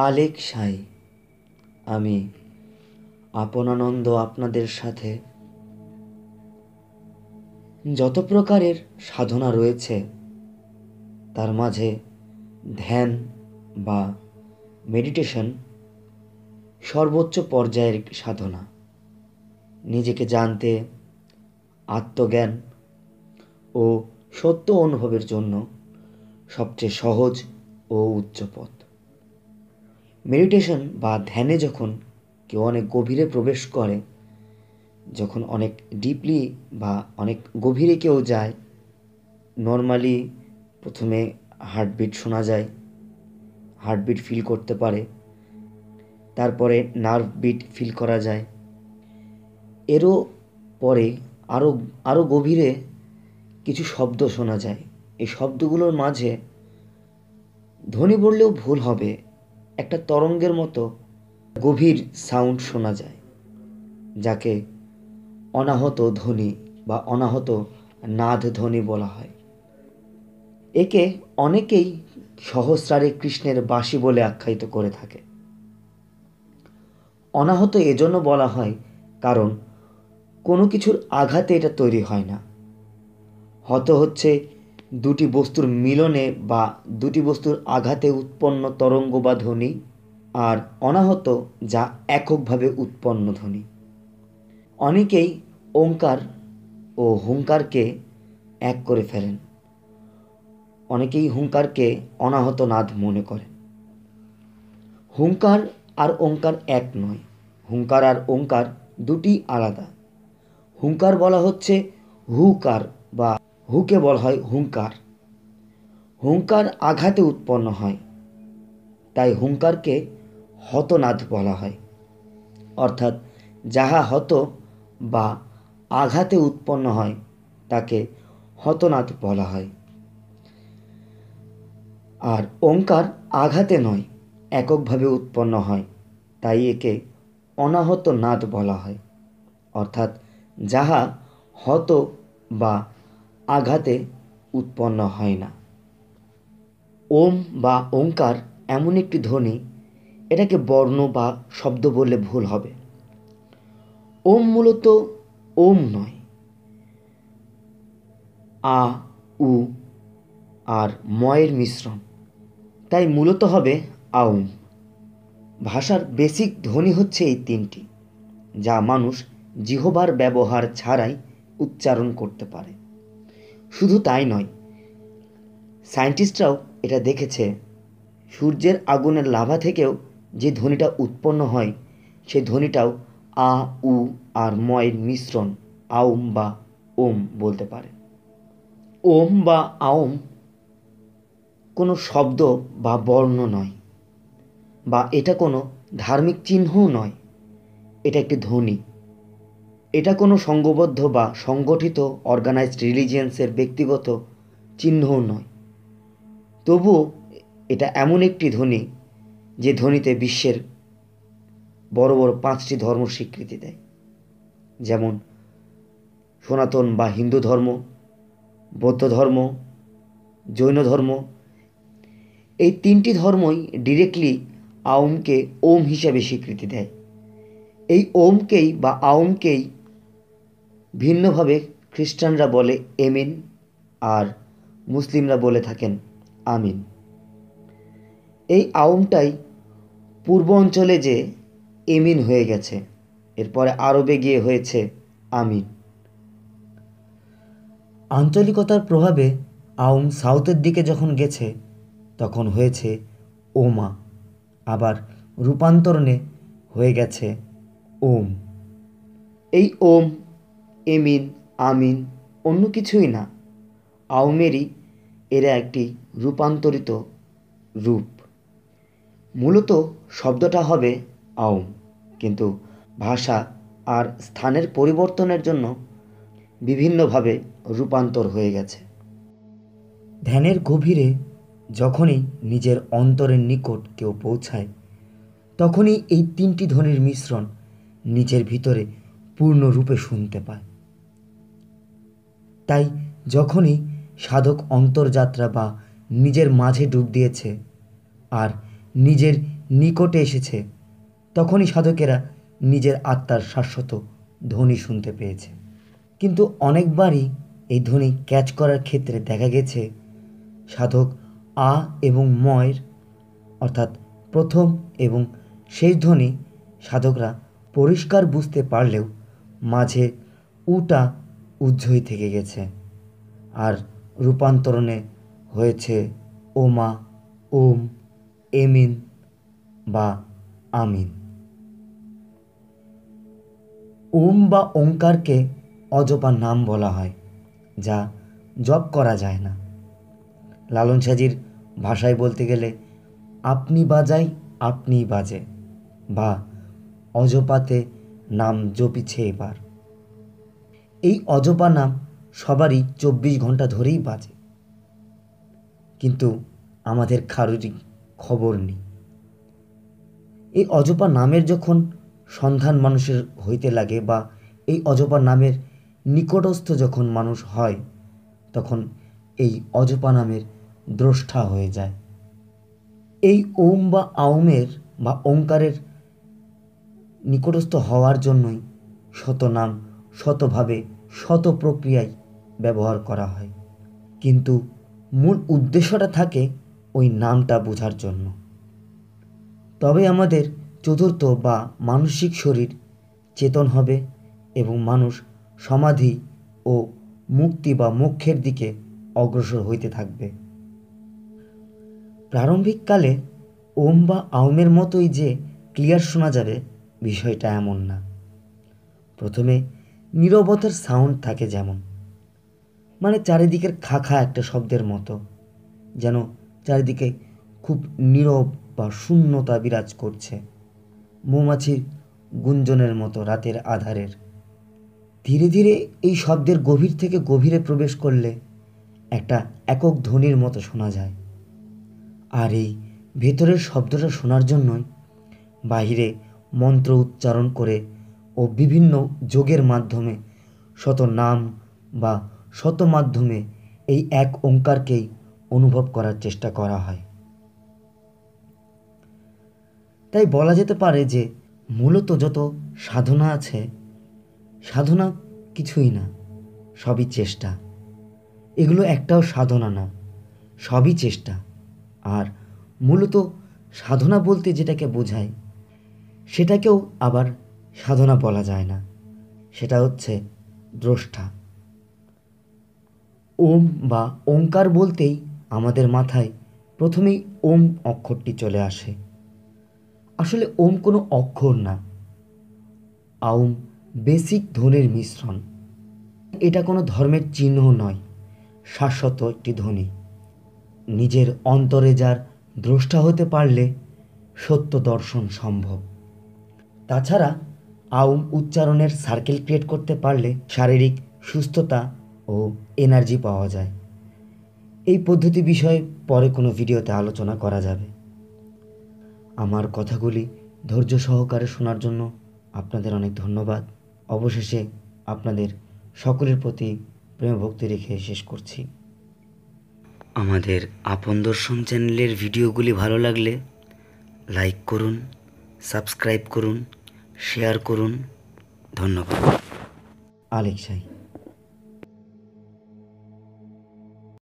আলেক সাই। আমি আপনানন্দ আপনাদের সাথে যত প্রকারের সাধনা রয়েছে তার মাঝে ধ্যান বা মেডিটেশন সর্বোচ্চ পর্যায়ের একটি সাধনা। নিজেকে জানতে, আত্মজ্ঞান ও সত্য অনুভবের জন্য সবচেয়ে সহজ ও উচ্চ পথ। মেডিটেশন বা ধ্যানে যখন কেউ অনেক গভীরে প্রবেশ করে, যখন অনেক ডিপলি বা অনেক গভীরে কেউ যায়, নর্মালি প্রথমে হার্টবিট শোনা যায়, হার্টবিট ফিল করতে পারে, তারপরে নার্ভ বিট ফিল করা যায়, এরও পরে আরও গভীরে কিছু শব্দ শোনা যায়। এই শব্দগুলোর মাঝে ধ্বনি বললেও ভুল হবে, একটা তরঙ্গের মতো গভীর সাউন্ড শোনা যায়, যাকে অনাহত ধ্বনি বা অনাহত নাদ ধ্বনি বলা হয়। একে অনেকেই সহস্রারে কৃষ্ণের বাঁশি বলে আখ্যায়িত করে থাকে। অনাহত এজন্য বলা হয় কারণ কোনো কিছুর আঘাতে এটা তৈরি হয় না। হত হচ্ছে দুটি বস্তুর মিলনে বা দুটি বস্তুর আঘাতে উৎপন্ন তরঙ্গ বা ধ্বনি, আর অনাহত যা এককভাবে উৎপন্ন ধ্বনি। অনেকেই ওঙ্কার ও হুঙ্কারকে এক করে ফেলেন। অনেকেই হুঙ্কারকে অনাহত নাদ মনে করেন। হুঙ্কার আর ওঙ্কার এক নয়। হুঙ্কার আর ওঙ্কার দুটি আলাদা। হুঙ্কার বলা হচ্ছে হুকার বা হুকে বলা হয় হুঙ্কার। হুঙ্কার আঘাতে উৎপন্ন হয়, তাই হুঙ্কারকে হতনাদ বলা হয়। অর্থাৎ যাহা হত বা আঘাতে উৎপন্ন হয় তাকে হতনাদ বলা হয়। আর ওঙ্কার আঘাতে নয়, এককভাবে উৎপন্ন হয়, তাই একে অনাহত নাদ বলা হয়। অর্থাৎ যাহা হত বা আঘাতে উৎপন্ন হয় না। ওম বা ওঙ্কার এমন একটি ধ্বনি, এটাকে বর্ণ বা শব্দ বললে ভুল হবে। ওম মূলত ওম নয়, আ উ আর ময়ের মিশ্রণ, তাই মূলত হবে আউম। ভাষার বেসিক ধ্বনি হচ্ছে এই তিনটি, যা মানুষ জিহ্বার ব্যবহার ছাড়াই উচ্চারণ করতে পারে। শুধু তাই নয়, সায়েন্টিস্টরাও এটা দেখেছে, সূর্যের আগুনের লাভা থেকেও যে ধ্বনিটা উৎপন্ন হয় সেই ধ্বনিটাও আ উ আর ময়ের মিশ্রণ আউম বা ওম বলতে পারে। ওম বা আউম কোনো শব্দ বা বর্ণ নয়, বা এটা কোনো ধার্মিক চিহ্নও নয়। এটা একটি ধ্বনি। এটা কোনো সংঘবদ্ধ বা সংগঠিত অর্গানাইজড রিলিজিয়ান্সের ব্যক্তিগত চিহ্নও নয়। তবুও এটা এমন একটি ধ্বনি যে ধ্বনিতে বিশ্বের বড় বড় 5টি ধর্ম স্বীকৃতি দেয়, যেমন সনাতন বা হিন্দু ধর্ম, বৌদ্ধ ধর্ম, জৈন ধর্ম। এই 3টি ধর্মই ডিরেক্টলি আউমকে ওম হিসাবে স্বীকৃতি দেয়। এই ওমকেই বা আউমকেই ভিন্নভাবে খ্রিস্টানরা বলে এমিন, আর মুসলিমরা বলে থাকেন আমিন। এই আউমটাই পূর্ব অঞ্চলে যে এমিন হয়ে গেছে, এরপরে আরবে গিয়ে হয়েছে আমিন। আঞ্চলিকতার প্রভাবে আউম সাউথের দিকে যখন গেছে তখন হয়েছে ওমা, আবার রূপান্তরণে হয়ে গেছে ওম। এই ওম, এমিন, আমিন অন্য কিছুই না, আউমেরই এরা একটি রূপান্তরিত রূপ। মূলত শব্দটা হবে আউম, কিন্তু ভাষা আর স্থানের পরিবর্তনের জন্য বিভিন্নভাবে রূপান্তর হয়ে গেছে। ধ্যানের গভীরে যখনই নিজের অন্তরের নিকট কেউ পৌঁছায়, তখনই এই 3টি ধ্বনির মিশ্রণ নিজের ভিতরে পূর্ণরূপে শুনতে পায়। তাই যখনই সাধক অন্তর্যাত্রা বা নিজের মাঝে ডুব দিয়েছে আর নিজের নিকটে এসেছে, তখনই সাধকেরা নিজের আত্মার শাশ্বত ধ্বনি শুনতে পেয়েছে। কিন্তু অনেকবারই এই ধ্বনি ক্যাচ করার ক্ষেত্রে দেখা গেছে সাধক আ এবং ময়ের অর্থাৎ প্রথম এবং শেষ ধ্বনি সাধকরা পরিষ্কার বুঝতে পারলেও মাঝে উটা উজ্জ্বই থেকে গেছে, আর রূপান্তরণে হয়েছে ওমা, ওম, এমিন বা আমিন। ওম বা ওঙ্কারকে অজপা নাম বলা হয়, যা জপ করা যায় না। লালন সাজির ভাষায় বলতে গেলে আপনি বাজাই আপনি বাজে, বা অজপাতে নাম জপিছে এবার। এই অজপা নাম সবারই 24 ঘন্টা ধরেই বাজে, কিন্তু আমাদের কারোরই খবর নেই। এই অজপা নামের যখন সন্ধান মানুষের হইতে লাগে বা এই অজপা নামের নিকটস্থ যখন মানুষ হয়, তখন এই অজপা নামের দ্রষ্টা হয়ে যায়। এই ওম বা আউমের বা ওঙ্কারের নিকটস্থ হওয়ার জন্যই শত নাম শতভাবে শত প্রক্রিয়ায় ব্যবহার করা হয়, কিন্তু মূল উদ্দেশ্যটা থাকে ওই নামটা বোঝার জন্য। তবে আমাদের চতুর্থ বা মানসিক শরীর চেতন হবে এবং মানুষ সমাধি ও মুক্তি বা মোক্ষের দিকে অগ্রসর হইতে থাকবে। প্রারম্ভিককালে ওম বা আউমের মতোই যে ক্লিয়ার শোনা যাবে বিষয়টা এমন না। প্রথমে নীরবতার সাউন্ড থাকে, যেমন মানে চারিদিকের খাখা একটা শব্দের মতো, যেন চারিদিকে খুব নীরব বা শূন্যতা বিরাজ করছে, মৌমাছির গুঞ্জনের মতো রাতের আধারের। ধীরে ধীরে এই শব্দের গভীর থেকে গভীরে প্রবেশ করলে একটা একক ধ্বনির মতো শোনা যায়। আর এই ভেতরের শব্দটা শোনার জন্যই বাহিরে মন্ত্র উচ্চারণ করে ও বিভিন্ন যোগের মাধ্যমে শত নাম বা শত মাধ্যমে এই এক ওঙ্কারকেই অনুভব করার চেষ্টা করা হয়। তাই বলা যেতে পারে যে মূলত যত সাধনা আছে, সাধনা কিছুই না, সবই চেষ্টা। এগুলো একটাও সাধনা না, সবই চেষ্টা। আর মূলত সাধনা বলতে যেটাকে বোঝায় সেটাকেও আবার সাধনা বলা যায় না, সেটা হচ্ছে দ্রষ্টা। ওম বা ওঙ্কার বলতেই আমাদের মাথায় প্রথমেই ওম অক্ষরটি চলে আসে। আসলে ওম কোনো অক্ষর না, আউম বেসিক ধ্বনির মিশ্রণ। এটা কোনো ধর্মের চিহ্ন নয়, শাশ্বত একটি ধ্বনি। নিজের অন্তরে যার দ্রষ্টা হতে পারলে সত্য দর্শন সম্ভব। তাছাড়া আউম উচ্চারণের সার্কেল ক্রিয়েট করতে পারলে শারীরিক সুস্থতা ও এনার্জি পাওয়া যায়। এই পদ্ধতি বিষয়ে পরে কোনো ভিডিওতে আলোচনা করা যাবে। আমার কথাগুলি ধৈর্য সহকারে শোনার জন্য আপনাদের অনেক ধন্যবাদ। অবশেষে আপনাদের সকলের প্রতি প্রেম ভক্তি রেখে শেষ করছি। আমাদের আপন দর্শন চ্যানেলের ভিডিওগুলি ভালো লাগলে লাইক করুন, সাবস্ক্রাইব করুন, শেয়ার করুন। ধন্যবাদ। আলেক শাহী।